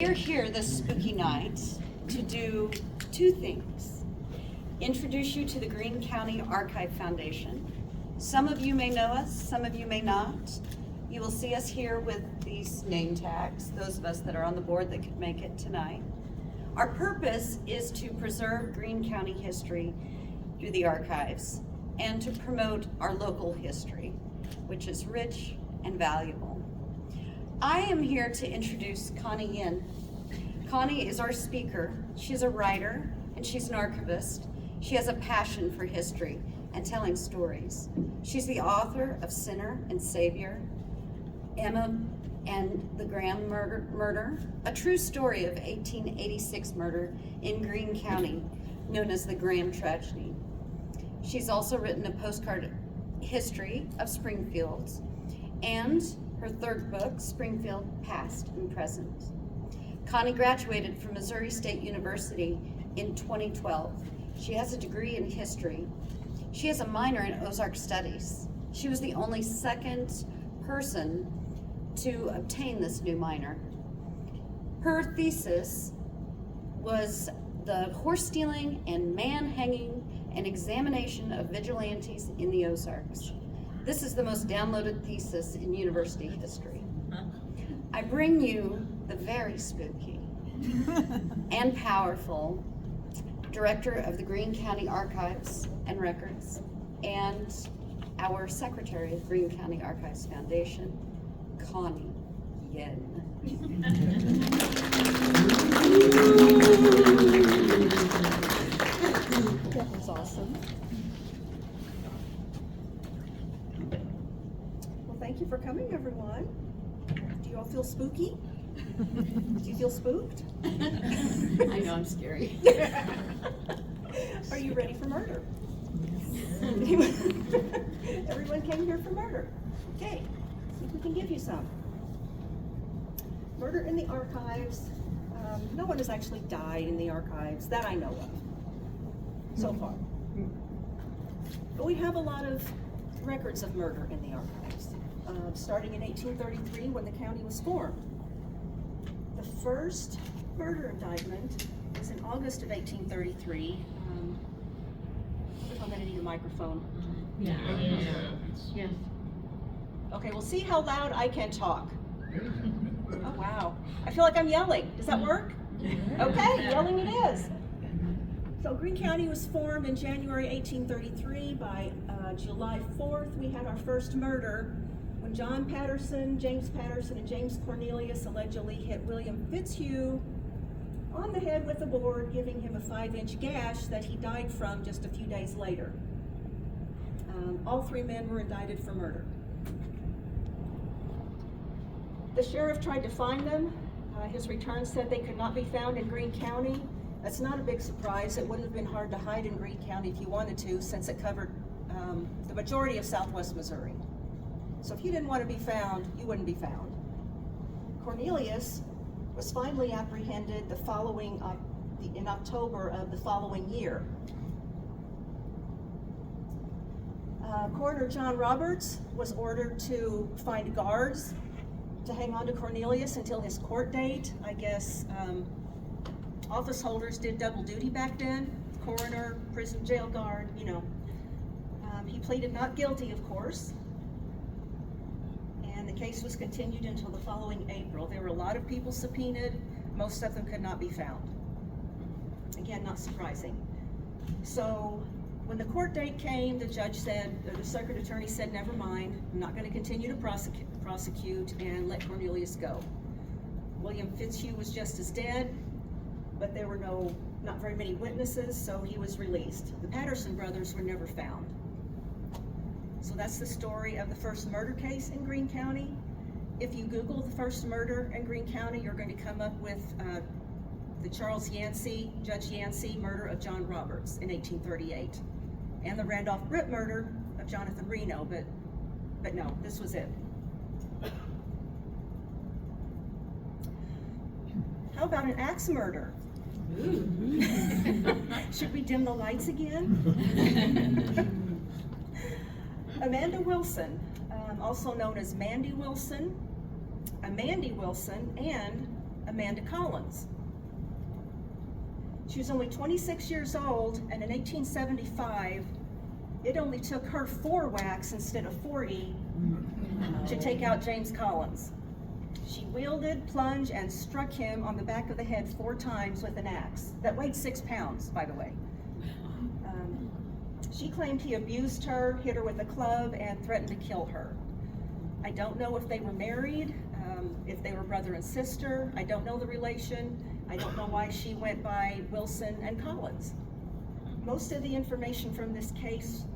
We're here this spooky night to do two things. Introduce you to the Greene County Archives Foundation. Some of you may know us, some of you may not. You will see us here with these name tags, those of us that are on the board that could make it tonight. Our purpose is to preserve Greene County history through the archives and to promote our local history, which is rich and valuable. I am here to introduce Connie Yen. Connie is our speaker. She's a writer and she's an archivist. She has a passion for history and telling stories. She's the author of Sinner and Savior, Emma and the Graham murder, a true story of 1886 murder in Greene County, known as the Graham tragedy. She's also written a postcard history of Springfield and her third book, Springfield, Past and Present. Connie graduated from Missouri State University in 2012. She has a degree in history. She has a minor in Ozark Studies. She was the only second person to obtain this new minor. Her thesis was the horse stealing and man hanging and examination of vigilantes in the Ozarks. This is the most downloaded thesis in university history. I bring you the very spooky and powerful director of the Greene County Archives and Records and our secretary of Greene County Archives Foundation, Connie Yen. That was awesome. Well, thank you for coming, everyone. Do you all feel spooky? Do you feel spooked? I know I'm scary. Are you ready for murder? Everyone came here for murder. Okay, see if we can give you some. Murder in the archives. No one has actually died in the archives that I know of so far. But we have a lot of records of murder in the archives, starting in 1833 when the county was formed. The first murder indictment was in August of 1833. I'm going to need a microphone. Yeah. Okay, we'll see how loud I can talk. Oh, wow. I feel like I'm yelling. Does that work? Okay, yelling it is. So Greene County was formed in January 1833. By July 4th, we had our first murder when John Patterson, James Patterson, and James Cornelius allegedly hit William Fitzhugh on the head with a board, giving him a 5-inch gash that he died from just a few days later. All three men were indicted for murder. The sheriff tried to find them. His return said they could not be found in Greene County. That's not a big surprise. It wouldn't have been hard to hide in Greene County if you wanted to, since it covered the majority of southwest Missouri. So if you didn't want to be found, you wouldn't be found. Cornelius was finally apprehended in October of the following year. Coroner John Roberts was ordered to find guards to hang on to Cornelius until his court date. I guess office holders did double duty back then, coroner, prison jail guard, you know. He pleaded not guilty, of course, and the case was continued until the following April. There were a lot of people subpoenaed. Most of them could not be found. Again, not surprising. So when the court date came, the judge said, the circuit attorney said, never mind, I'm not going to continue to prosecute and let Cornelius go. William Fitzhugh was just as dead, but there were not very many witnesses, so he was released. The Patterson brothers were never found. So that's the story of the first murder case in Greene County. If you Google the first murder in Greene County, you're going to come up with the Charles Yancey, Judge Yancey murder of John Roberts in 1838, and the Randolph Britt murder of Jonathan Reno, but no, this was it. How about an axe murder? Should we dim the lights again? Amanda Wilson, also known as Mandy Wilson, and Amanda Collins. She was only 26 years old, and in 1875, it only took her 4 whacks instead of 40 to take out James Collins. She wielded, plunged, and struck him on the back of the head 4 times with an axe that weighed 6 pounds, by the way. She claimed he abused her, hit her with a club, and threatened to kill her. I don't know if they were married, if they were brother and sister. I don't know the relation. I don't know why she went by Wilson and Collins. Most of the information from this case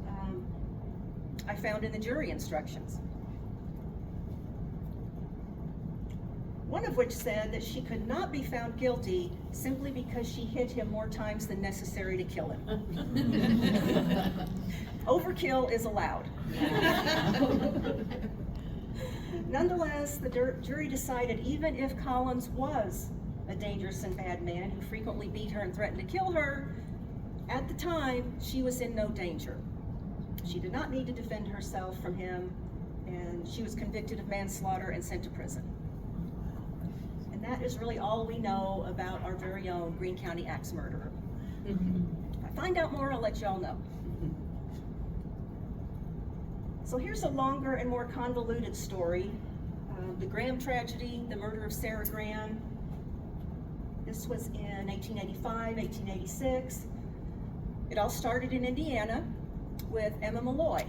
I found in the jury instructions. One of which said that she could not be found guilty simply because she hit him more times than necessary to kill him. Overkill is allowed. Nonetheless, the jury decided even if Collins was a dangerous and bad man who frequently beat her and threatened to kill her, at the time, she was in no danger. She did not need to defend herself from him, and she was convicted of manslaughter and sent to prison. And that is really all we know about our very own Greene County axe murderer. If I find out more, I'll let y'all know. So here's a longer and more convoluted story. The Graham tragedy, the murder of Sarah Graham. This was in 1885, 1886. It all started in Indiana with Emma Malloy.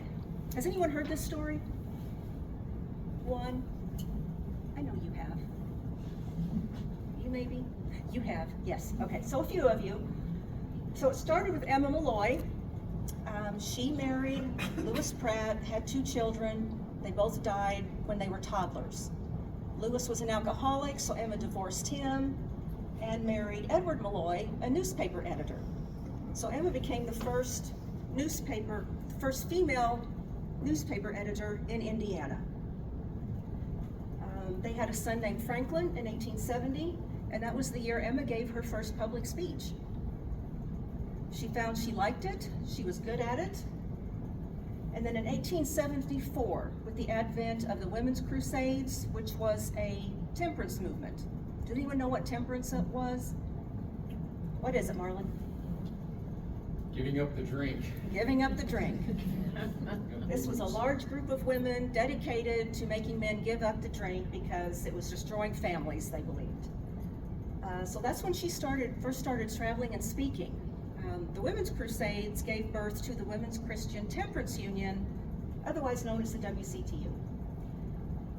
Has anyone heard this story? One? I know you have. You maybe? You have, yes. Okay, so a few of you. So it started with Emma Malloy. She married Lewis Pratt, had 2 children. They both died when they were toddlers. Lewis was an alcoholic, so Emma divorced him and married Edward Malloy, a newspaper editor. So Emma became the first female newspaper editor in Indiana. They had a son named Franklin in 1870, and that was the year Emma gave her first public speech. She found she liked it, she was good at it, and then in 1874, with the advent of the Women's Crusades, which was a temperance movement. Does anyone know what temperance was? What is it, Marlon? Giving up the drink. Giving up the drink. This was a large group of women dedicated to making men give up the drink because it was destroying families, they believed. So that's when she first started traveling and speaking. The Women's Crusades gave birth to the Women's Christian Temperance Union, otherwise known as the WCTU.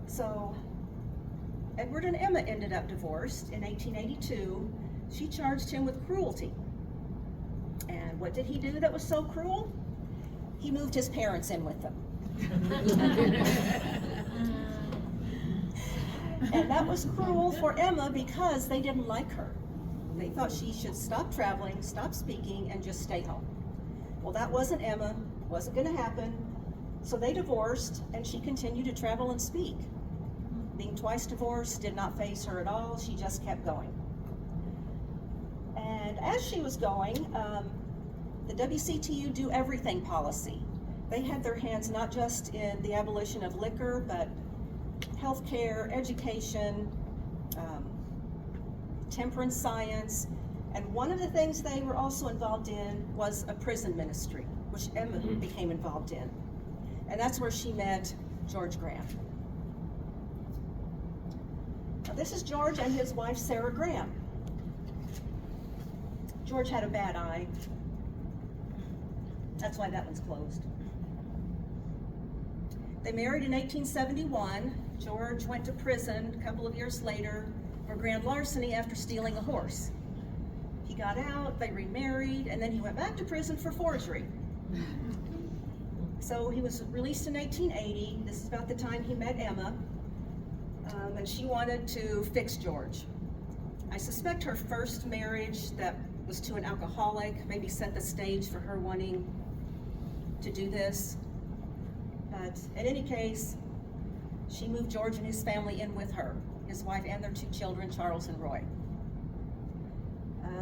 So Edward and Emma ended up divorced in 1882. She charged him with cruelty. And what did he do that was so cruel? He moved his parents in with them. And that was cruel for Emma because they didn't like her. They thought she should stop traveling, stop speaking, and just stay home. Well, that wasn't Emma, wasn't going to happen. So they divorced, and she continued to travel and speak. Being twice divorced did not faze her at all. She just kept going. And as she was going, the WCTU Do Everything policy. They had their hands not just in the abolition of liquor, but healthcare, education, temperance science, and one of the things they were also involved in was a prison ministry, which Emma became involved in. And that's where she met George Graham. Now, this is George and his wife, Sarah Graham. George had a bad eye. That's why that one's closed. They married in 1871. George went to prison a couple of years later for grand larceny after stealing a horse. He got out, they remarried, and then he went back to prison for forgery. So he was released in 1880. This is about the time he met Emma, and she wanted to fix George. I suspect her first marriage that was to an alcoholic maybe set the stage for her wanting to do this. But in any case, she moved George and his family in with her, his wife and their 2 children, Charles and Roy.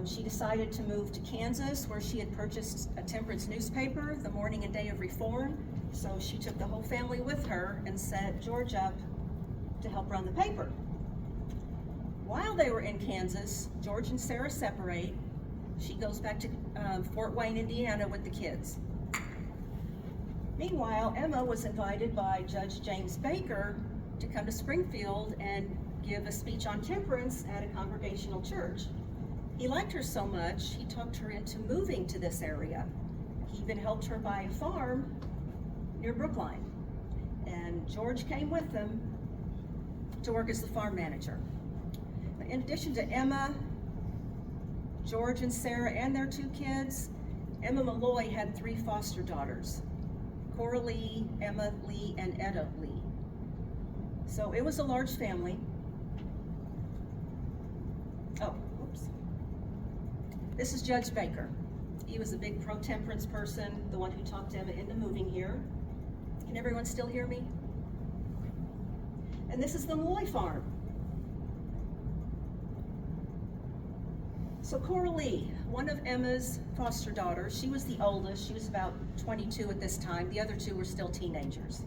She decided to move to Kansas, where she had purchased a temperance newspaper, The Morning and Day of Reform. So she took the whole family with her and set George up to help run the paper. While they were in Kansas, George and Sarah separate. She goes back to Fort Wayne, Indiana with the kids. Meanwhile, Emma was invited by Judge James Baker to come to Springfield and give a speech on temperance at a congregational church. He liked her so much, he talked her into moving to this area. He even helped her buy a farm near Brookline. And George came with them to work as the farm manager. In addition to Emma, George and Sarah and their 2 kids, Emma Malloy had 3 foster daughters, Cora Lee, Emma Lee, and Etta Lee. So it was a large family. Oh, oops. This is Judge Baker. He was a big pro-temperance person, the one who talked Emma into moving here. Can everyone still hear me? And this is the Malloy farm. So Cora Lee, one of Emma's foster daughters, she was the oldest. She was about 22 at this time. The other 2 were still teenagers.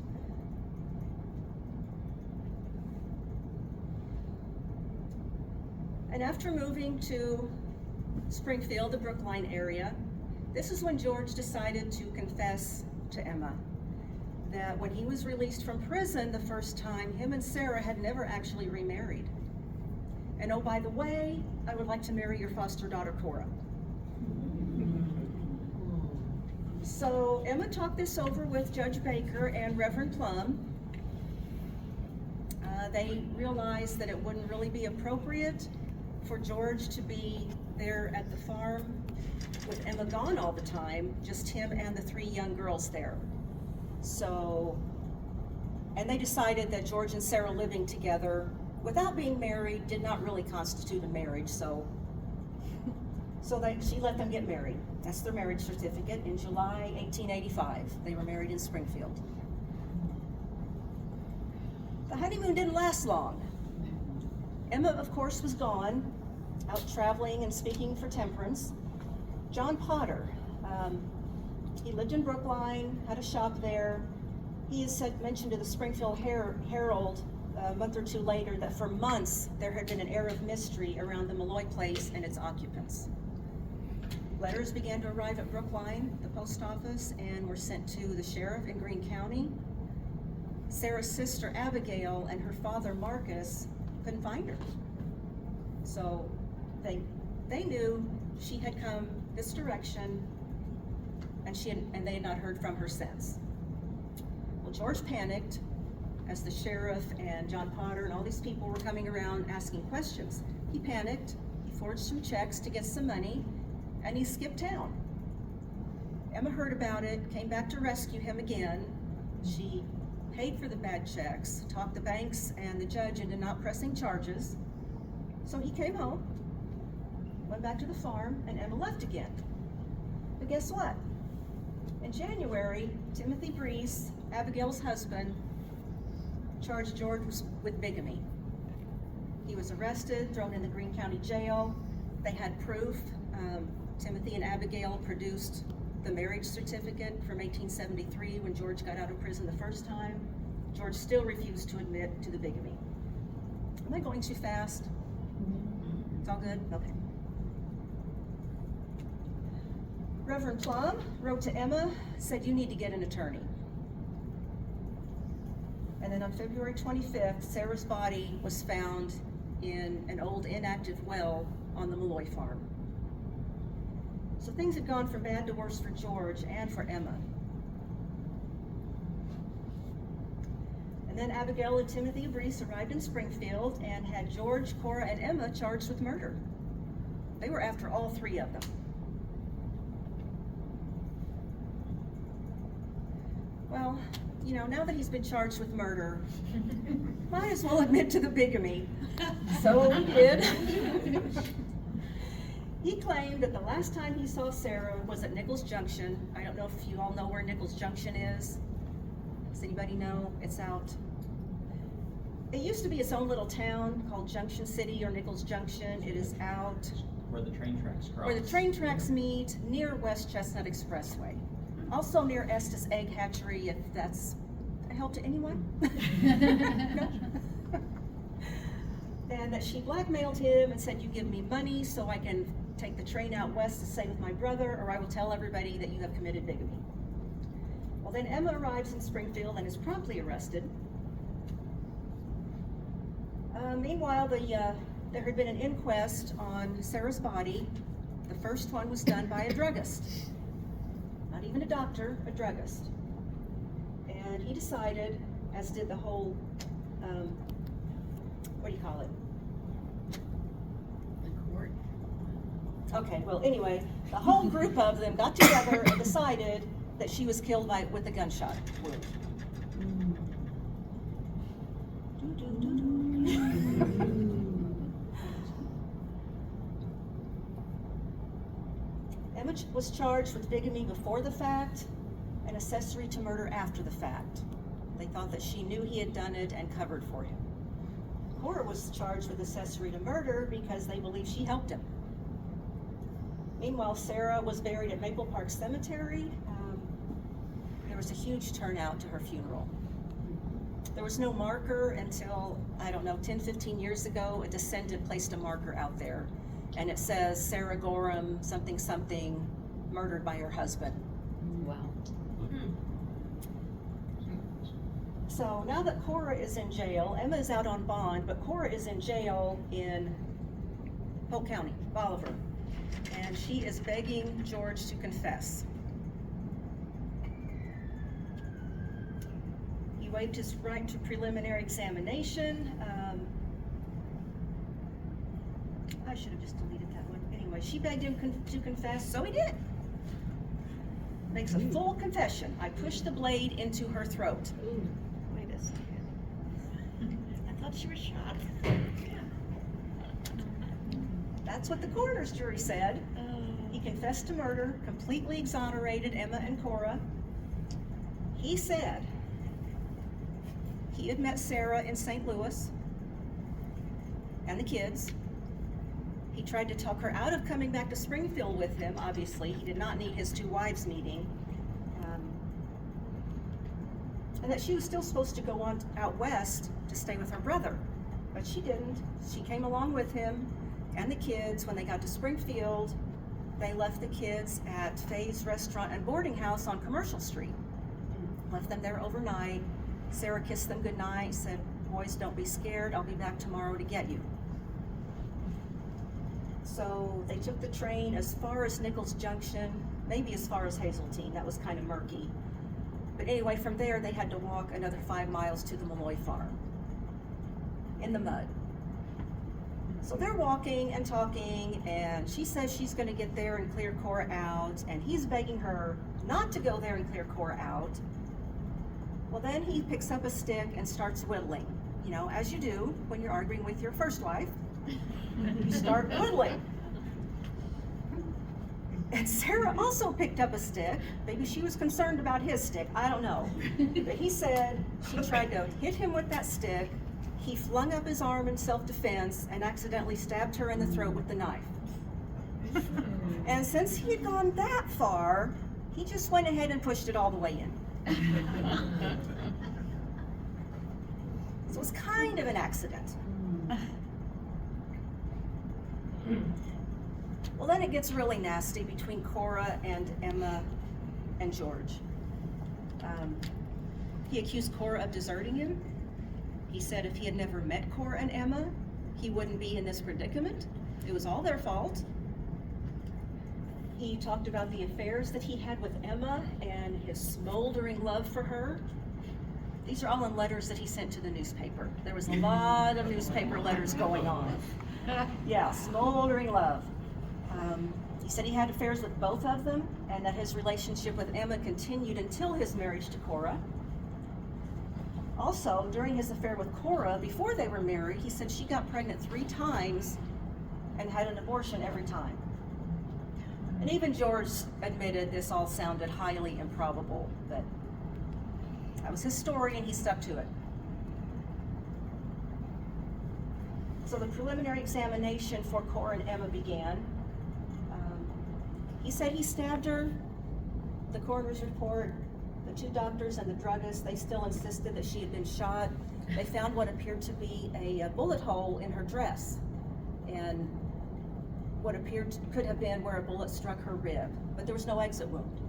And after moving to Springfield, the Brookline area, this is when George decided to confess to Emma that when he was released from prison the first time, him and Sarah had never actually remarried. And oh, by the way, I would like to marry your foster daughter, Cora. So Emma talked this over with Judge Baker and Reverend Plum. They realized that it wouldn't really be appropriate for George to be there at the farm with Emma gone all the time, just him and the 3 young girls there. So, and they decided that George and Sarah living together without being married did not really constitute a marriage, so she let them get married. That's their marriage certificate in July 1885. They were married in Springfield. The honeymoon didn't last long. Emma, of course, was gone, out traveling and speaking for temperance. John Potter, he lived in Brookline, had a shop there. He has mentioned to the Springfield Herald a month or 2 later that for months there had been an air of mystery around the Malloy place and its occupants. Letters began to arrive at Brookline, the post office, and were sent to the sheriff in Greene County. Sarah's sister Abigail and her father Marcus couldn't find her. So they knew she had come this direction, and they had not heard from her since. Well, George panicked as the sheriff and John Potter and all these people were coming around asking questions. He panicked, he forged some checks to get some money, and he skipped town. Emma heard about it, came back to rescue him again. She paid for the bad checks, talked the banks and the judge into not pressing charges. So he came home, went back to the farm, and Emma left again. But guess what? In January, Timothy Breese, Abigail's husband, charged George with bigamy. He was arrested, thrown in the Greene County jail. They had proof. Timothy and Abigail produced the marriage certificate from 1873 when George got out of prison the first time. George still refused to admit to the bigamy. Am I going too fast? It's all good? Okay. Reverend Plum wrote to Emma, said, "You need to get an attorney." And then on February 25th, Sarah's body was found in an old inactive well on the Malloy farm. So things had gone from bad to worse for George and for Emma. And then Abigail and Timothy Breese arrived in Springfield and had George, Cora, and Emma charged with murder. They were after all 3 of them. Well, you know, now that he's been charged with murder, might as well admit to the bigamy. So he did. He claimed that the last time he saw Sarah was at Nichols Junction. I don't know if you all know where Nichols Junction is. Does anybody know? It's out. It used to be its own little town called Junction City or Nichols Junction. It is out Where the train tracks cross. where the train tracks meet near West Chestnut Expressway. Also near Estes Egg Hatchery, if that's a help to anyone. No? and that she blackmailed him and said, you give me money so I can take the train out west to stay with my brother, or I will tell everybody that you have committed bigamy. Well, then Emma arrives in Springfield and is promptly arrested. Meanwhile, there had been an inquest on Sarah's body. The first one was done by a druggist. Not even a doctor, a druggist. And he decided, as did the whole, what do you call it? The court. Okay, well, anyway, the whole group of them got together and decided that she was killed with a gunshot wound. Emma was charged with bigamy before the fact and accessory to murder after the fact. They thought that she knew he had done it and covered for him. Cora was charged with accessory to murder because they believe she helped him. Meanwhile, Sarah was buried at Maple Park Cemetery. There was a huge turnout to her funeral. There was no marker until, I don't know, 10, 15 years ago, a descendant placed a marker out there. And it says Sarah Gorham, something, something, murdered by her husband. Wow. So now that Cora is in jail, Emma is out on bond, but Cora is in jail in Polk County, Bolivar. And she is begging George to confess. He waived his right to preliminary examination. I should have just deleted that one. Anyway, she begged him to confess, so he did. Makes a full confession. I pushed the blade into her throat. Ooh, wait a second. I thought she was shot. That's what the coroner's jury said. He confessed to murder, completely exonerated Emma and Cora. He said he had met Sarah in St. Louis and the kids. He tried to talk her out of coming back to Springfield with him, obviously. He did not need his two wives meeting. And that she was still supposed to go on out west to stay with her brother, but she didn't. She came along with him and the kids. When they got to Springfield, they left the kids at Faye's Restaurant and Boarding House on Commercial Street. Left them there overnight. Sarah kissed them goodnight, said, boys, don't be scared. I'll be back tomorrow to get you. So they took the train as far as Nichols Junction, maybe as far as Hazeltine. That was kind of murky. But anyway, from there, they had to walk another 5 miles to the Malloy farm in the mud. So they're walking and talking, and she says she's going to get there and clear Cora out, and he's begging her not to go there and clear Cora out. Well, then he picks up a stick and starts whittling, you know, as you do when you're arguing with your first wife. You start whittling. And Sarah also picked up a stick. Maybe she was concerned about his stick, I don't know. But he said she tried to hit him with that stick. He flung up his arm in self-defense and accidentally stabbed her in the throat with the knife. And since he had gone that far, he just went ahead and pushed it all the way in. So it was kind of an accident. Well, then it gets really nasty between Cora and Emma and George. He accused Cora of deserting him. He said if he had never met Cora and Emma, he wouldn't be in this predicament. It was all their fault. He talked about the affairs that he had with Emma and his smoldering love for her. These are all in letters that he sent to the newspaper. There was a lot of newspaper letters going on. Yeah, smoldering love. He said he had affairs with both of them and that his relationship with Emma continued until his marriage to Cora. Also, during his affair with Cora, before they were married, he said she got pregnant 3 times and had an abortion every time. And even George admitted this all sounded highly improbable, but that was his story and he stuck to it. So the preliminary examination for Cora and Emma began. He said he stabbed her. The coroner's report, the two doctors and the druggist, they still insisted that she had been shot. They found what appeared to be a bullet hole in her dress, and what could have been where a bullet struck her rib, but there was no exit wound.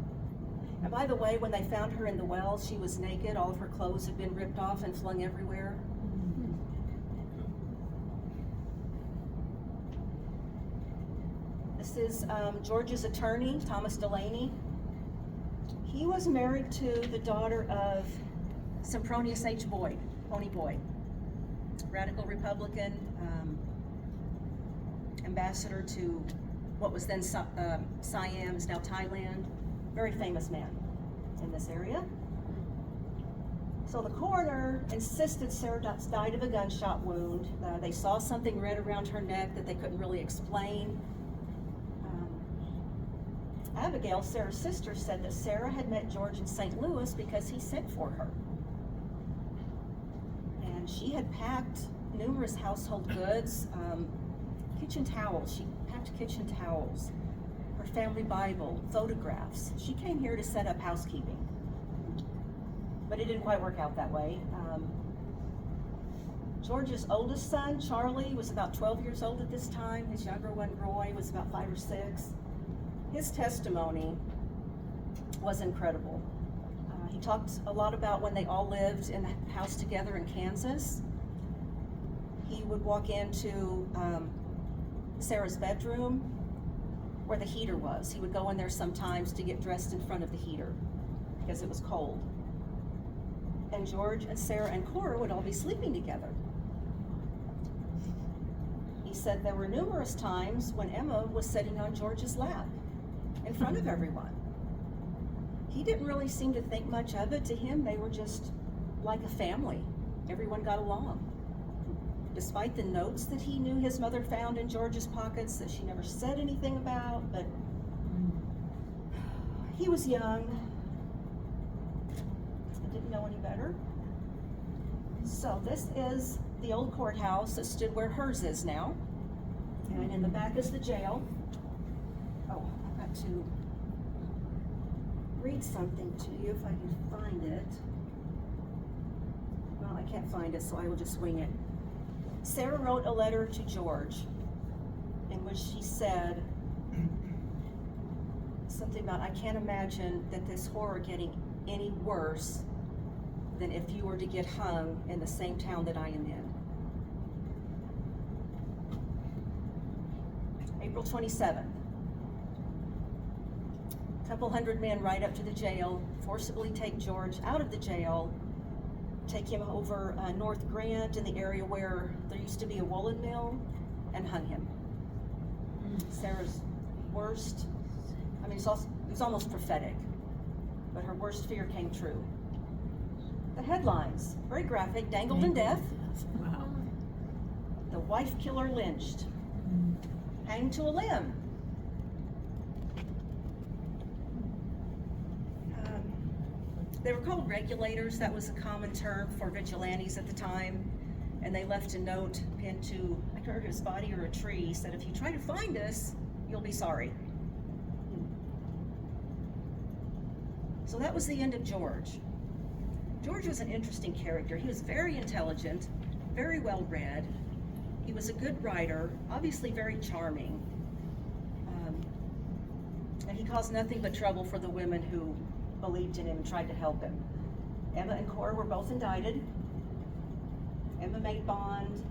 And by the way, when they found her in the well, she was naked. All of her clothes had been ripped off and flung everywhere. This is George's attorney, Thomas Delaney. He was married to the daughter of Sempronius H. Boyd, Pony Boyd, radical Republican, ambassador to what was then Siam, is now Thailand. Very famous man in this area. So the coroner insisted Sarah died of a gunshot wound. They saw something red around her neck that they couldn't really explain. Abigail, Sarah's sister, said that Sarah had met George in St. Louis because he sent for her. And she had packed numerous household goods, kitchen towels. She packed kitchen towels, her family Bible, photographs. She came here to set up housekeeping. But it didn't quite work out that way. George's oldest son, Charlie, was about 12 years old at this time. His younger one, Roy, was about 5 or 6. His testimony was incredible. He talked a lot about when they all lived in a house together in Kansas. He would walk into Sarah's bedroom where the heater was. He would go in there sometimes to get dressed in front of the heater because it was cold. And George and Sarah and Cora would all be sleeping together. He said there were numerous times when Emma was sitting on George's lap in front of everyone. He didn't really seem to think much of it. To him, they were just like a family. Everyone got along. Despite the notes that he knew his mother found in George's pockets that she never said anything about, but he was young. I didn't know any better. So this is the old courthouse that stood where hers is now. And in the back is the jail. Oh, I've got to read something to you if I can find it. Well, I can't find it, so I will just wing it. Sarah wrote a letter to George in which she said something about, I can't imagine that this horror getting any worse than if you were to get hung in the same town that I am in. April 27th. A couple hundred men ride up to the jail, forcibly take George out of the jail, take him over North Grant in the area where there used to be a woolen mill, and hung him. Sarah's worst, I mean, it was almost prophetic, but her worst fear came true. The headlines, very graphic: dangled in death, Wow. the wife killer lynched, hanged to a limb. They were called regulators. That was a common term for vigilantes at the time. And they left a note pinned to, I can't remember his body or a tree, said, if you try to find us, you'll be sorry. So that was the end of George. George was an interesting character. He was very intelligent, very well read. He was a good writer, obviously very charming. And he caused nothing but trouble for the women who believed in him and tried to help him. Emma and Cora were both indicted. Emma made bond.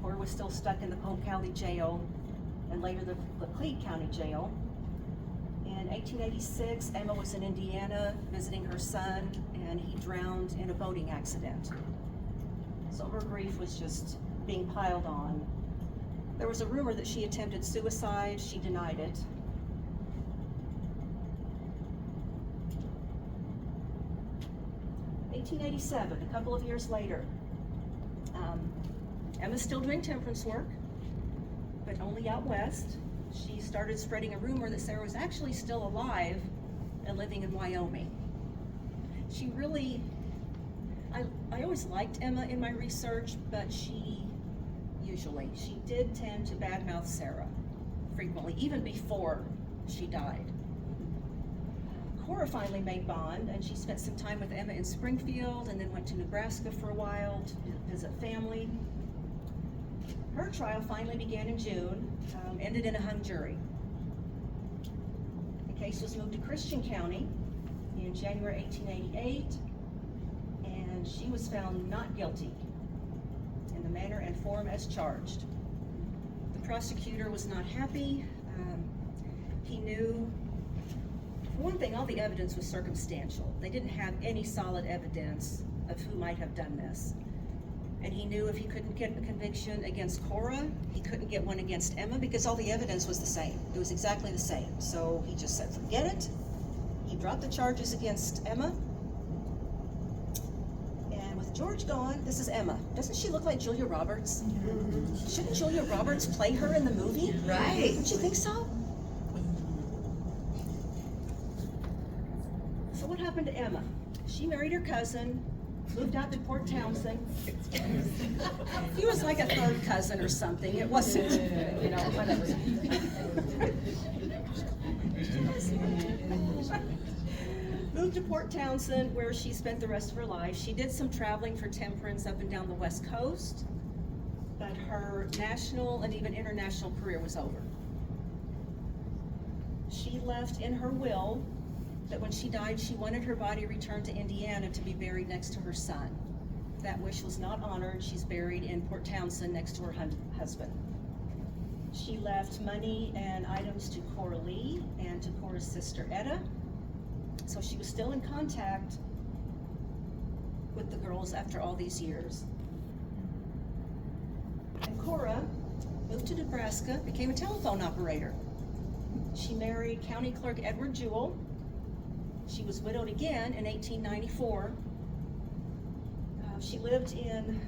Cora was still stuck in the Polk County Jail and later the Greene County Jail. In 1886, Emma was in Indiana visiting her son, and he drowned in a boating accident. So her grief was just being piled on. There was a rumor that she attempted suicide. She denied it. In 1887, a couple of years later, Emma's still doing temperance work, but only out west. She started spreading a rumor that Sarah was actually still alive and living in Wyoming. She really, I always liked Emma in my research, but she did tend to badmouth Sarah frequently, even before she died. Cora finally made bond, and she spent some time with Emma in Springfield and then went to Nebraska for a while to visit family. Her trial finally began in June, ended in a hung jury. The case was moved to Christian County in January 1888, and she was found not guilty in the manner and form as charged. The prosecutor was not happy. He knew, for one thing, all the evidence was circumstantial. They didn't have any solid evidence of who might have done this. And he knew if he couldn't get a conviction against Cora, he couldn't get one against Emma because all the evidence was the same. It was exactly the same. So he just said, forget it. He dropped the charges against Emma. And with George gone, this is Emma. Doesn't she look like Julia Roberts? Shouldn't Julia Roberts play her in the movie? Right. Don't you think so? So what happened to Emma? She married her cousin, moved out to Port Townsend. He was like a third cousin or something. It wasn't, you know, whatever. Moved to Port Townsend, where she spent the rest of her life. She did some traveling for temperance up and down the West Coast, but her national and even international career was over. She left in her will that when she died, she wanted her body returned to Indiana to be buried next to her son. That wish was not honored. She's buried in Port Townsend next to her husband. She left money and items to Cora Lee and to Cora's sister Etta. So she was still in contact with the girls after all these years. And Cora moved to Nebraska, became a telephone operator. She married County Clerk Edward Jewell. She was widowed again in 1894. She lived in,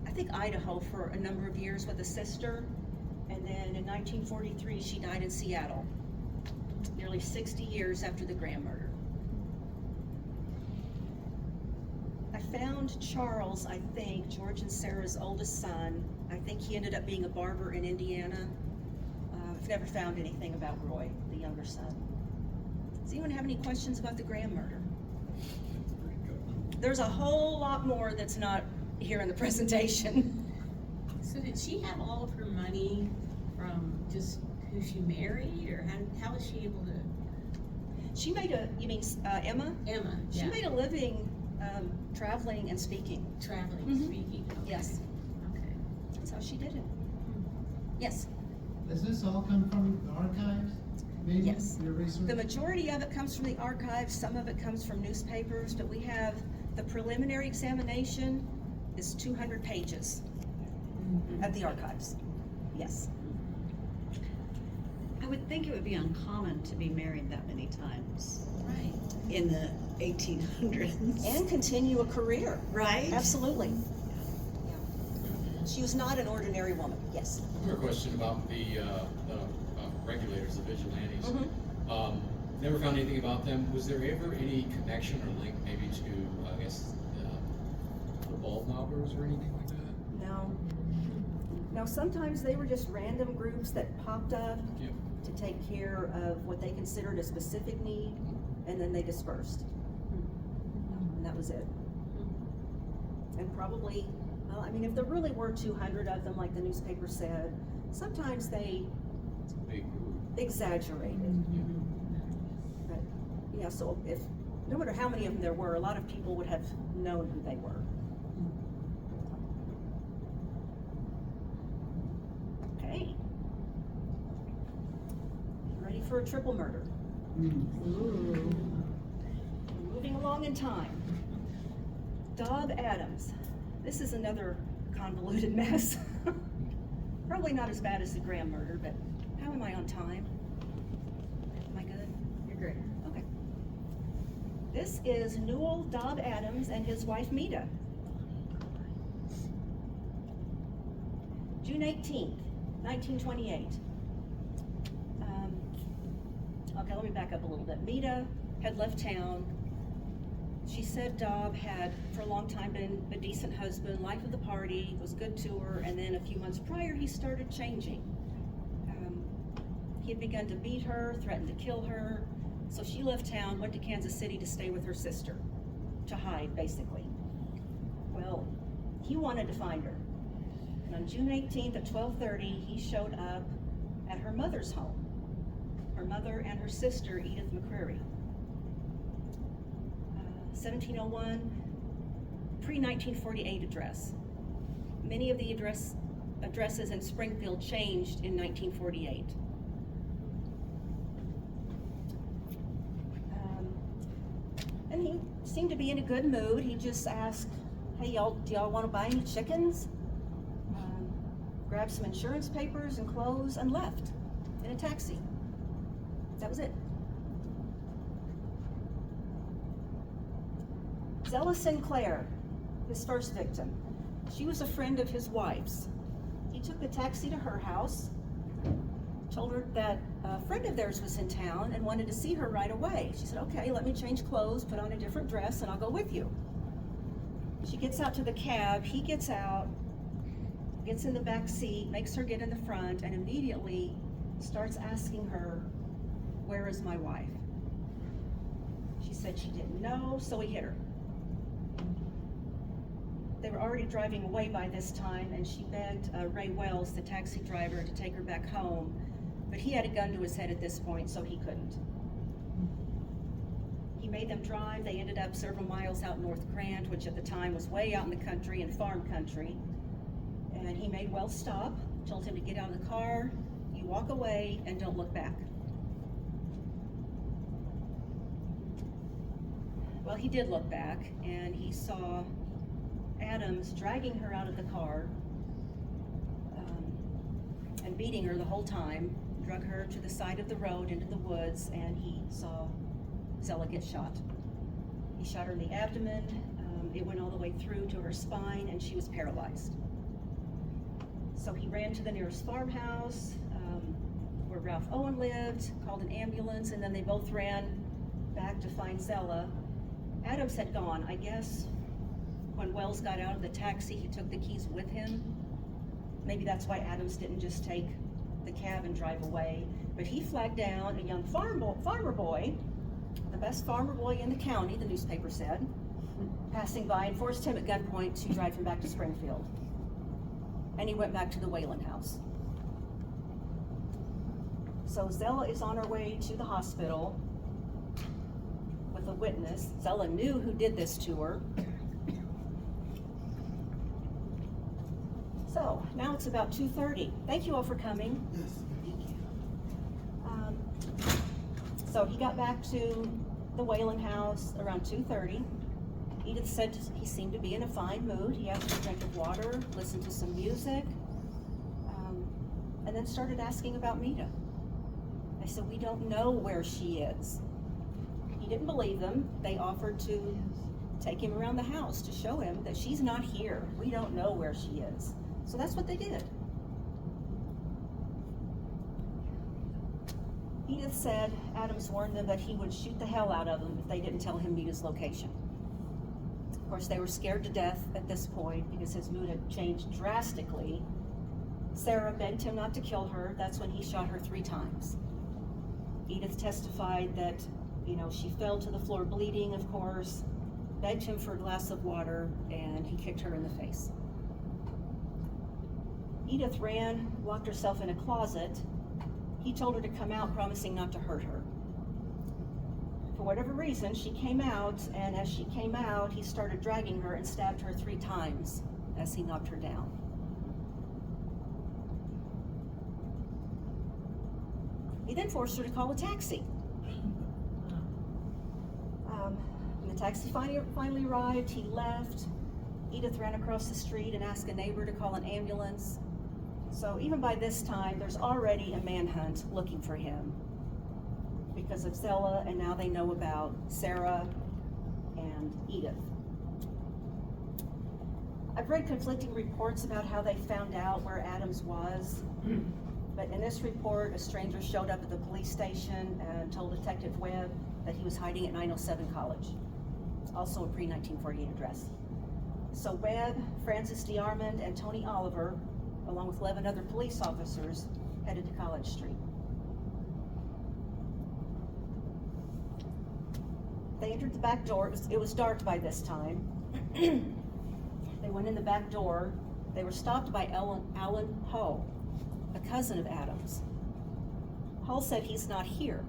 I think, Idaho for a number of years with a sister. And then in 1943, she died in Seattle, nearly 60 years after the Graham murder. I found Charles, I think, George and Sarah's oldest son. I think he ended up being a barber in Indiana. I've never found anything about Roy, the younger son. Does anyone have any questions about the Graham murder? There's a whole lot more that's not here in the presentation. So did she have all of her money from just who she married, or how was she able to? She made a, you mean Emma? Emma, She yeah. made a living traveling and speaking. Traveling, Mhm. speaking. Okay. Yes, Okay. that's how she did it. Yes, Does this all come from the archives? Maybe Yes. your research? the majority of it comes from the archives, some of it comes from newspapers, but we have the preliminary examination is 200 pages at the archives. Yes. I would think it would be uncommon to be married that many times Right. in the 1800s. And continue a career. Right? Absolutely. Yeah. She was not an ordinary woman, yes. I have a question about the regulators, the vigilantes. Mhm. Never found anything about them. Was there ever any connection or link maybe to, I guess, the ball knobbers or anything like that? No. Now, sometimes they were just random groups that popped up Yeah. to take care of what they considered a specific need, and then they dispersed. And that was it. And probably, well, I mean, if there really were 200 of them, like the newspaper said, sometimes they It's a big group. exaggerated. But, yeah, so if, no matter how many of them there were, a lot of people would have known who they were. Okay. Ready for a triple murder? Moving along in time. Dob Adams. This is another convoluted mess. Probably not as bad as the Graham murder, but how am I on time? Am I good? You're great. Okay. This is Newell Dob Adams and his wife Meta. June 18th, 1928. Okay, let me back up a little bit. Meta had left town. She said Dob had, for a long time, been a decent husband, life of the party, was good to her, and then a few months prior, he started changing. He had begun to beat her, threatened to kill her, So she left town, went to Kansas City to stay with her sister, to hide, basically. Well, he wanted to find her. And on June 18th at 12:30, he showed up at her mother's home. Her mother and her sister, Edith McCreary. 1701, pre-1948 address. Many of the addresses in Springfield changed in 1948. And he seemed to be in a good mood. He just asked, hey, y'all, do y'all want to buy any chickens? Grabbed some insurance papers and clothes and left in a taxi. That was it. Zella Sinclair, his first victim. She was a friend of his wife's. He took the taxi to her house, told her that a friend of theirs was in town and wanted to see her right away. She said, okay, let me change clothes, put on a different dress, and I'll go with you. She gets out to the cab, he gets out, gets in the back seat, makes her get in the front, and immediately starts asking her, where is my wife? She said she didn't know, so he hit her. They were already driving away by this time, and she begged Ray Wells, the taxi driver, to take her back home, but he had a gun to his head at this point, so he couldn't. He made them drive. They ended up several miles out North Grant, which at the time was way out in the country and farm country. And he made Wells stop, told him to get out of the car, you walk away, and don't look back. Well, he did look back, and he saw Adams dragging her out of the car and beating her the whole time, drug her to the side of the road into the woods, and he saw Zella get shot. He shot her in the abdomen, it went all the way through to her spine, and she was paralyzed. So he ran to the nearest farmhouse where Ralph Owen lived, called an ambulance, and then they both ran back to find Zella. Adams had gone. I guess when Wells got out of the taxi, he took the keys with him. Maybe that's why Adams didn't just take the cab and drive away. But he flagged down a young farmer boy, the best farmer boy in the county, the newspaper said, passing by, and forced him at gunpoint to drive him back to Springfield. And he went back to the Whalen house. So Zella is on her way to the hospital with a witness. Zella knew who did this to her. So now it's about 2:30. Thank you all for coming. So he got back to the Whalen house around 2:30. Edith said he seemed to be in a fine mood. He asked for a drink of water, listened to some music, and then started asking about Mita. I said, we don't know where she is. He didn't believe them. They offered to take him around the house to show him that she's not here. We don't know where she is. So that's what they did. Edith said Adams warned them that he would shoot the hell out of them if they didn't tell him Mita's location. Of course, they were scared to death at this point because his mood had changed drastically. Sarah begged him not to kill her. That's when he shot her 3 times. Edith testified that, she fell to the floor bleeding, of course, begged him for a glass of water, and he kicked her in the face. Edith ran, locked herself in a closet. He told her to come out, promising not to hurt her. For whatever reason, she came out, and as she came out, he started dragging her and stabbed her 3 times as he knocked her down. He then forced her to call a taxi. When the taxi finally arrived, he left. Edith ran across the street and asked a neighbor to call an ambulance. So even by this time, there's already a manhunt looking for him because of Zella, and now they know about Sarah and Edith. I've read conflicting reports about how they found out where Adams was, but in this report, a stranger showed up at the police station and told Detective Webb that he was hiding at 907 College, also a pre-1948 address. So Webb, Francis DeArmond, and Tony Oliver, along with 11 other police officers, headed to College Street. They entered the back door. It was dark by this time. They went in the back door. They were stopped by Alan Hull, a cousin of Adams. Hull said, "He's not here,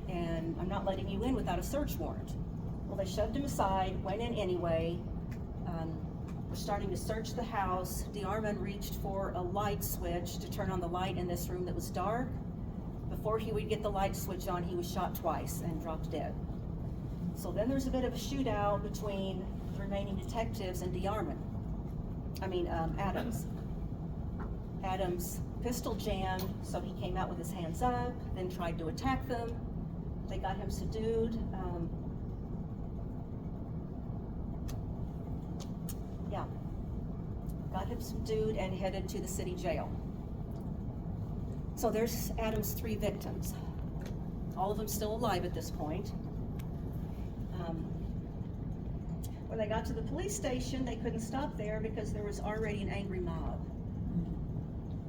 and I'm not letting you in without a search warrant." Well, they shoved him aside, went in anyway. We're starting to search the house. DeArmond reached for a light switch to turn on the light in this room that was dark. Before he would get the light switch on, he was shot twice and dropped dead. So then there's a bit of a shootout between the remaining detectives and Adams. Adams' pistol jammed, so he came out with his hands up, then tried to attack them. They got him subdued. Got him subdued and headed to the city jail. So there's Adams' 3 victims. All of them still alive at this point. When they got to the police station, they couldn't stop there because there was already an angry mob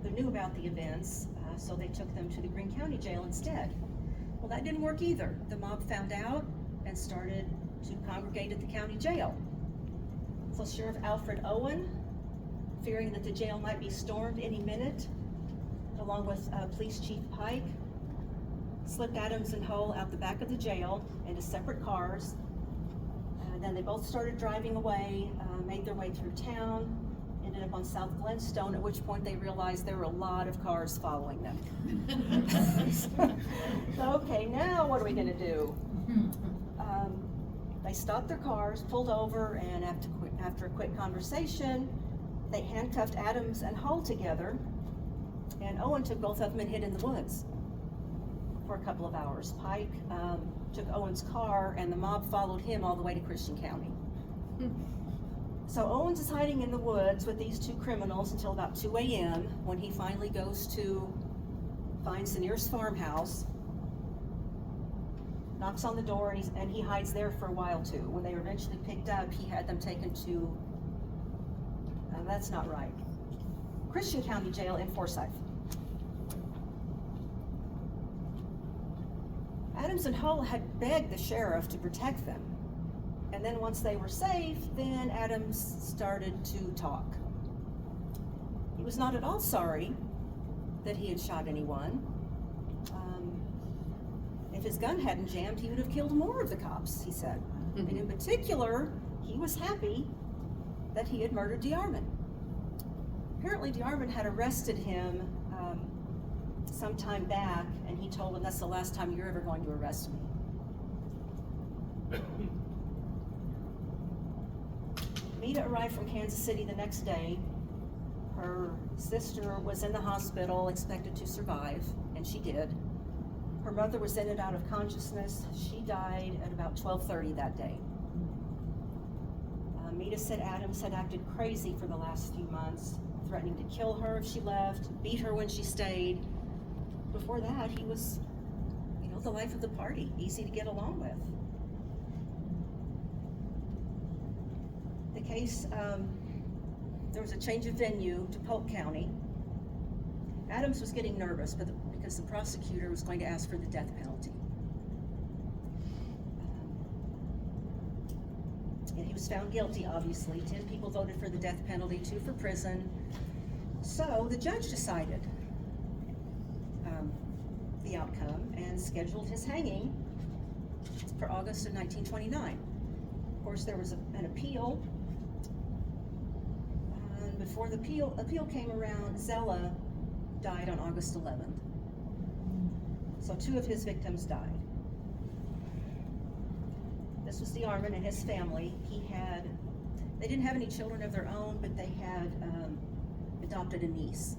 who knew about the events, so they took them to the Greene County Jail instead. Well, that didn't work either. The mob found out and started to congregate at the county jail. So Sheriff Alfred Owen, fearing that the jail might be stormed any minute, along with Police Chief Pike, slipped Adams and Hull out the back of the jail into separate cars. Then they both started driving away, made their way through town, ended up on South Glenstone, at which point they realized there were a lot of cars following them. So, okay, now what are we gonna do? They stopped their cars, pulled over, and after a quick conversation, they handcuffed Adams and Hull together, and Owen took both of them and hid in the woods for a couple of hours. Pike took Owen's car, and the mob followed him all the way to Christian County. So Owens is hiding in the woods with these 2 criminals until about 2 a.m. when he finally finds the nearest farmhouse, knocks on the door, and he hides there for a while too. When they were eventually picked up, he had them taken to, that's not right, Christian County Jail in Forsyth. Adams and Hull had begged the sheriff to protect them. And then once they were safe, then Adams started to talk. He was not at all sorry that he had shot anyone. If his gun hadn't jammed, he would have killed more of the cops, he said. And in particular, he was happy that he had murdered DeArmond. Apparently DeArmond had arrested him some time back, and he told him, "That's the last time you're ever going to arrest me." Mita arrived from Kansas City the next day. Her sister was in the hospital, expected to survive, and she did. Her mother was in and out of consciousness. She died at about 12:30 that day. Mita said Adams had acted crazy for the last few months, threatening to kill her if she left, beat her when she stayed. Before that, he was, the life of the party, easy to get along with. The case, there was a change of venue to Polk County. Adams was getting nervous because the prosecutor was going to ask for the death penalty. And he was found guilty, obviously. 10 people voted for the death penalty, 2 for prison. So the judge decided the outcome and scheduled his hanging for August of 1929. Of course, there was an appeal. And before the appeal came around, Zella died on August 11th. So 2 of his victims died. This was DeArmond and his family. They didn't have any children of their own, but they had adopted a niece.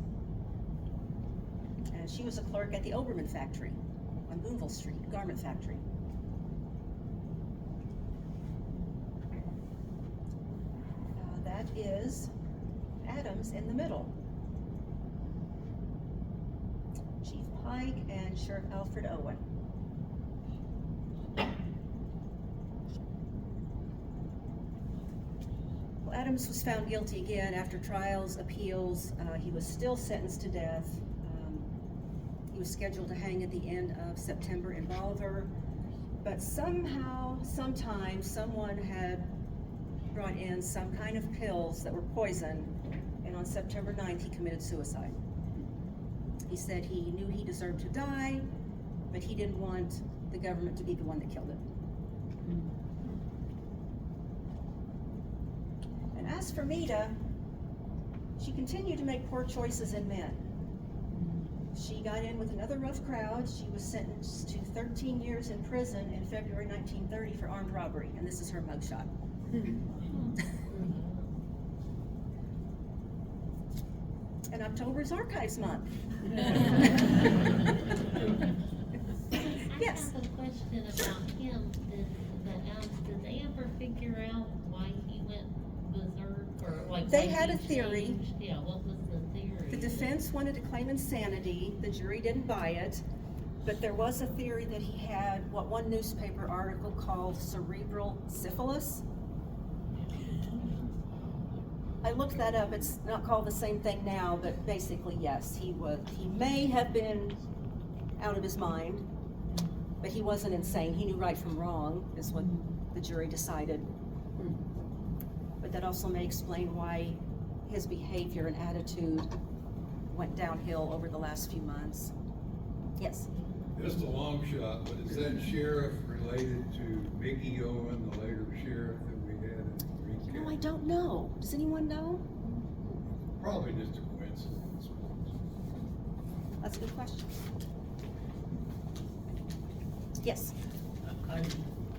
And she was a clerk at the Oberman factory on Boonville Street, garment factory. That is Adams in the middle. Chief Pike and Sheriff Alfred Owen. Well, Adams was found guilty again after trials, appeals. He was still sentenced to death. He was scheduled to hang at the end of September in Bolivar. But somehow, sometime, someone had brought in some kind of pills that were poison, and on September 9th, he committed suicide. He said he knew he deserved to die, but he didn't want the government to be the one that killed him. And as for Mita, she continued to make poor choices in men. She got in with another rough crowd. She was sentenced to 13 years in prison in February 1930 for armed robbery, and this is her mugshot. And October is Archives Month. Yes. I have a question about him. Did they ever figure out why he went berserk, or like They why had he a theory. changed? Yeah, what was the theory? The defense wanted to claim insanity. The jury didn't buy it. But there was a theory that he had what one newspaper article called cerebral syphilis. I looked that up. It's not called the same thing now, but basically, yes, he may have been out of his mind, but he wasn't insane. He knew right from wrong, is what the jury decided. But that also may explain why his behavior and attitude went downhill over the last few months. Yes? Just a long shot, but is that sheriff related to Mickey Owen, the later sheriff that we had in Greene County? No, I don't know. Does anyone know? Probably just a coincidence. That's a good question. Yes? I'm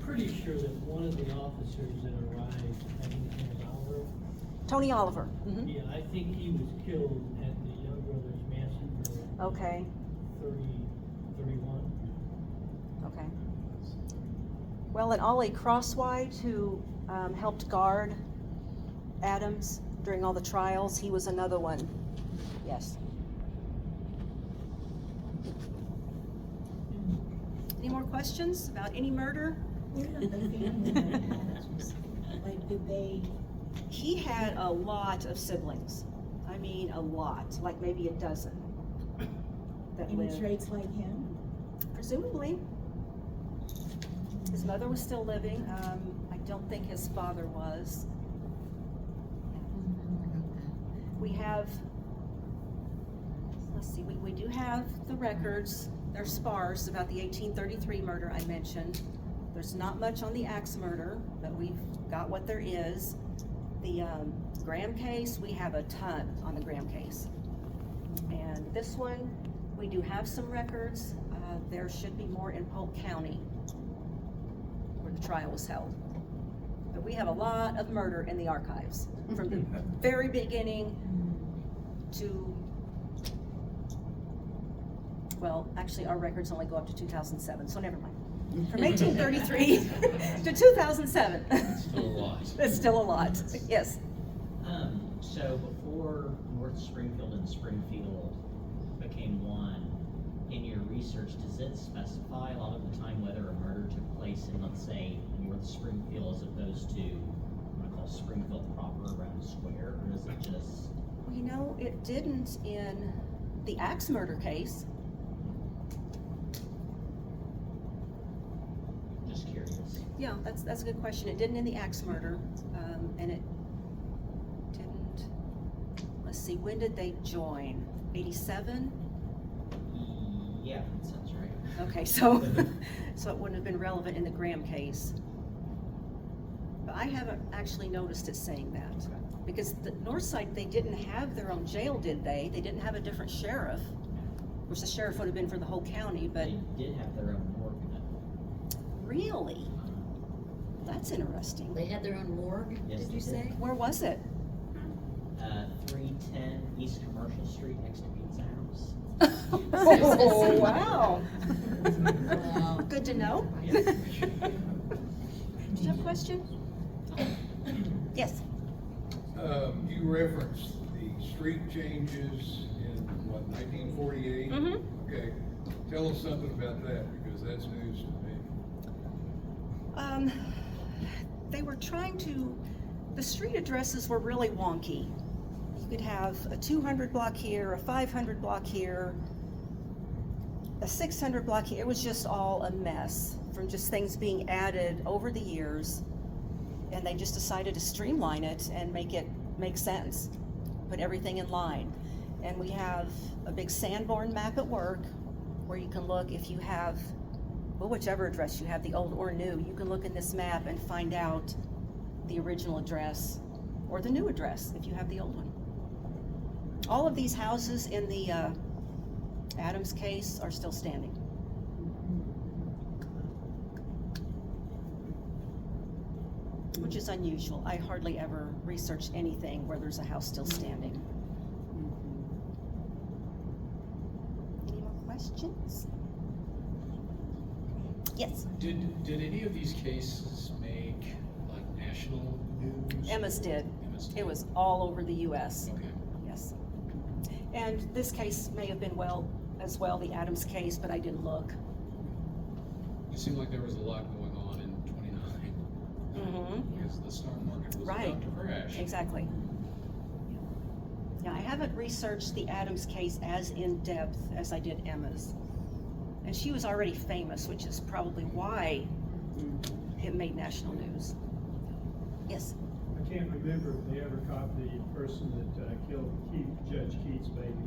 pretty sure that one of the officers that arrived, I think his name was Oliver. Tony Oliver. Mhm. Yeah, I think he was killed at the Young Brothers Massacre. Okay. 31. Okay. Well, and Ollie Crosswhite, who helped guard Adams during all the trials, he was another one. Yes. Any more questions about any murder? Where did the family members, like, did they, He had a lot of siblings. I mean, a lot, like maybe a dozen that any lived. traits like him? Presumably. His mother was still living. I don't think his father was. We have, let's see, we do have the records. They're sparse about the 1833 murder I mentioned. There's not much on the axe murder, but we've got what there is. The Graham case, we have a ton on the Graham case. And this one, we do have some records. There should be more in Polk County where the trial was held. But we have a lot of murder in the archives from the very beginning to, well, actually our records only go up to 2007, so never mind. From 1833 to 2007. Still a lot. It's still a lot, yes. So before North Springfield and Springfield became one, in your research, does it specify a lot of the time whether a murder took place in, let's say, North Springfield as opposed to what I call Springfield proper around the square, or is it just? Well, you know, it didn't in the axe murder case. Just curious. Yeah, that's a good question. It didn't in the axe murder, and it didn't. Let's see, when did they join? 87? Yeah, that sounds right. Okay, so so it wouldn't have been relevant in the Graham case. But I haven't actually noticed it saying that. Because the north side, they didn't have their own jail, did they? They didn't have a different sheriff. Of course, the sheriff would have been for the whole county, but They did have their own morgue though. really? That's interesting. They had their own morgue, Yes, did they you did. say? Where was it? 310 East Commercial Street next to Pizza House. Oh, wow. Wow. Good to know. Yeah. Do you have a question? Yes. You referenced the street changes in, what, 1948? Mhm. Okay, tell us something about that, because that's news to me. They were trying to, the street addresses were really wonky. You could have a 200 block here, a 500 block here. a 600 block, it was just all a mess from just things being added over the years. And they just decided to streamline it and make it make sense, put everything in line. And we have a big Sanborn map at work where you can look if you have, well, whichever address you have, the old or new, you can look in this map and find out the original address or the new address if you have the old one. All of these houses in the Adams case are still standing. Which is unusual. I hardly ever research anything where there's a house still standing. Any more questions? Yes. Did any of these cases make like national news? Emma's did. Emma's did. It was all over the US. Okay. Yes. And this case may have been as well, the Adams case, but I didn't look. It seemed like there was a lot going on in 29. Mm-hmm. Because the stock market was Right. about to crash. Exactly. Yeah, I haven't researched the Adams case as in depth as I did Emma's. And she was already famous, which is probably why it made national news. Yes. I can't remember if they ever caught the person that killed Judge Keith's baby.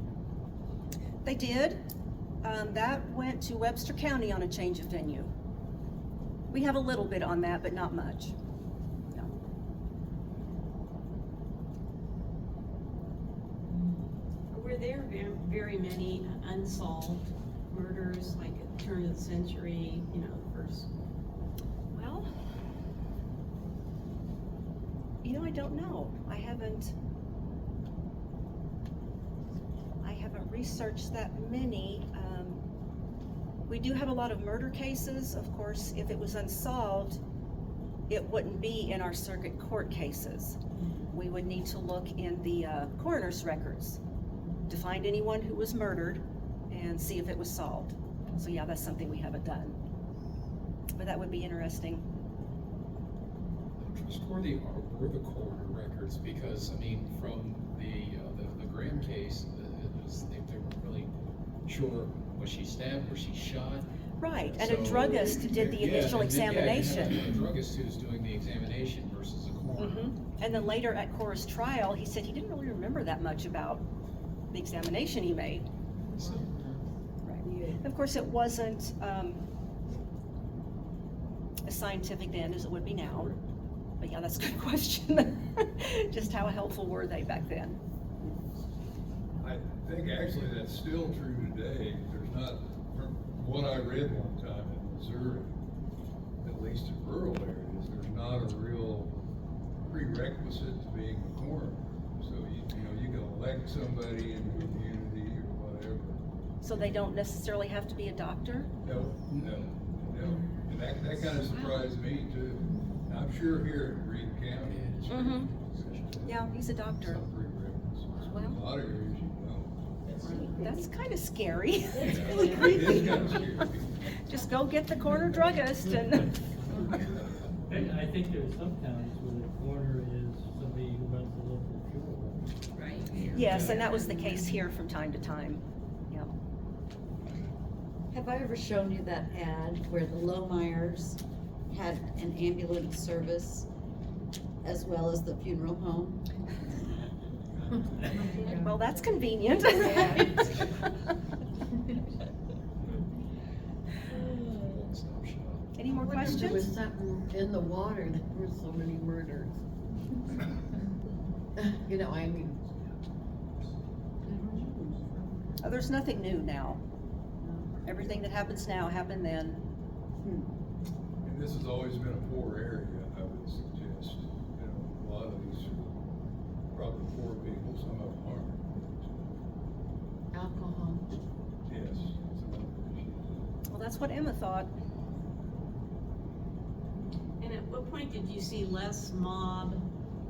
They did. That went to Webster County on a change of venue. We have a little bit on that, but not much. No. Were there very many unsolved murders, like at the turn of the century, you know, the first? Well, I don't know. I haven't researched that many. We do have a lot of murder cases. Of course, if it was unsolved, it wouldn't be in our circuit court cases. We would need to look in the coroner's records to find anyone who was murdered and see if it was solved. So yeah, that's something we haven't done. But that would be interesting. Were the coroner records, because I mean, from the Graham case, they weren't really sure, was she stabbed, was she shot? Right, and So, a druggist did the initial examination. A druggist who's doing the examination versus a coroner. Mm-hmm. And then later at Cora's trial, he said he didn't really remember that much about the examination he made. So, Right. Of course, it wasn't as scientific then as it would be now. But yeah, that's a good question. Just how helpful were they back then? I think actually that's still true today. There's not, from what I read one time in Missouri, at least in rural areas, there's not a real prerequisite to being a coroner. So you can elect somebody in the community or whatever. So they don't necessarily have to be a doctor? No. And that kind of surprised me too. I'm sure here in Greene County, it's Mm-hmm. Yeah, he's a doctor. some prerequisites. Well. In a lot of areas you don't. That's kind of scary. It's really creepy. It is kind of scary. Just go get the corner druggist and. And I think there are some counties where the coroner is somebody who runs the local funeral. Right. Yes, and that was the case here from time to time. Yeah. Have I ever shown you that ad where the Lohmeyers had an ambulance service as well as the funeral home? Well, that's convenient. one-stop shop. Any more There was questions? something in the water, there were so many murders. I mean. Oh, there's nothing new now. Everything that happens now happened then. And this has always been a poor area, I would suggest. A lot of these are probably poor people, some of them aren't. Alcohol. Yes, it's another issue. Well, that's what Emma thought. And at what point did you see less mob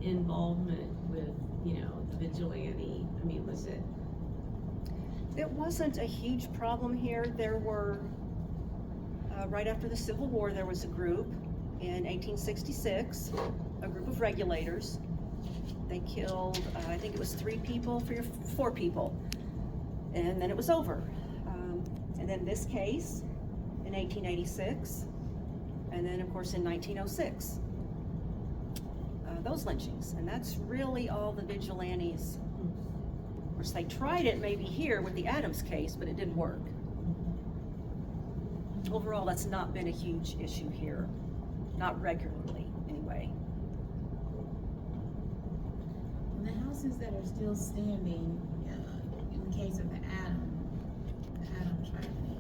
involvement with, the vigilante? I mean, was it? It wasn't a huge problem here. There were, right after the Civil War, there was a group in 1866, a group of regulators. They killed, I think it was 4 people, and then it was over. And then this case in 1886, and then of course in 1906. Those lynchings, and that's really all the vigilantes. Of course, they tried it maybe here with the Adams case, but it didn't work. Overall, that's not been a huge issue here, not regularly anyway. The houses that are still standing, in the case of the Adam tragedy,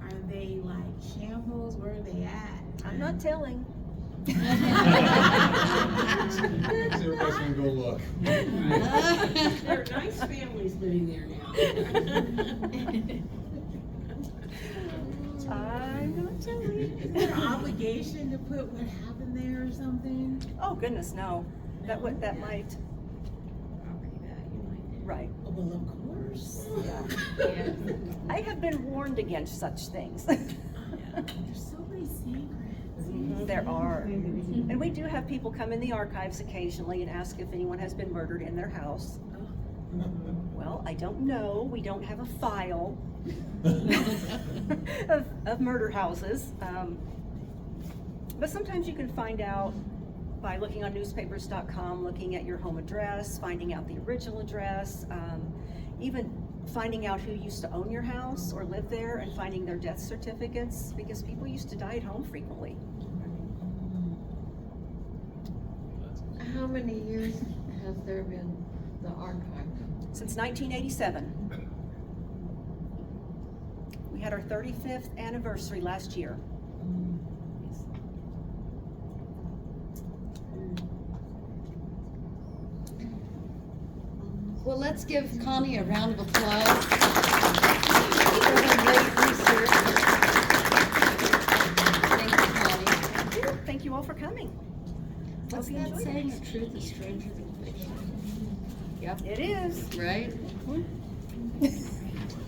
are they like shambles? Where are they at? I'm not telling. Everybody's gonna go look. There are nice families living there now. I'm not telling. Is there an obligation to put what happened there or something? Oh goodness, no. That might, Property value might do. right. Well, of course. Yeah. I have been warned against such things. There's so many secrets. There are. And we do have people come in the archives occasionally and ask if anyone has been murdered in their house. Well, I don't know. We don't have a file of murder houses. But sometimes you can find out by looking on newspapers.com, looking at your home address, finding out the original address, even finding out who used to own your house or live there and finding their death certificates, because people used to die at home frequently. How many years has there been the archive? Since 1987. We had our 35th anniversary last year. Well, let's give Connie a round of applause for her great research. Thank you, Connie. Thank you all for coming. What's Hope you that enjoyed saying? it. Truth is stranger than fiction. Yep, it is. Right? Mhm.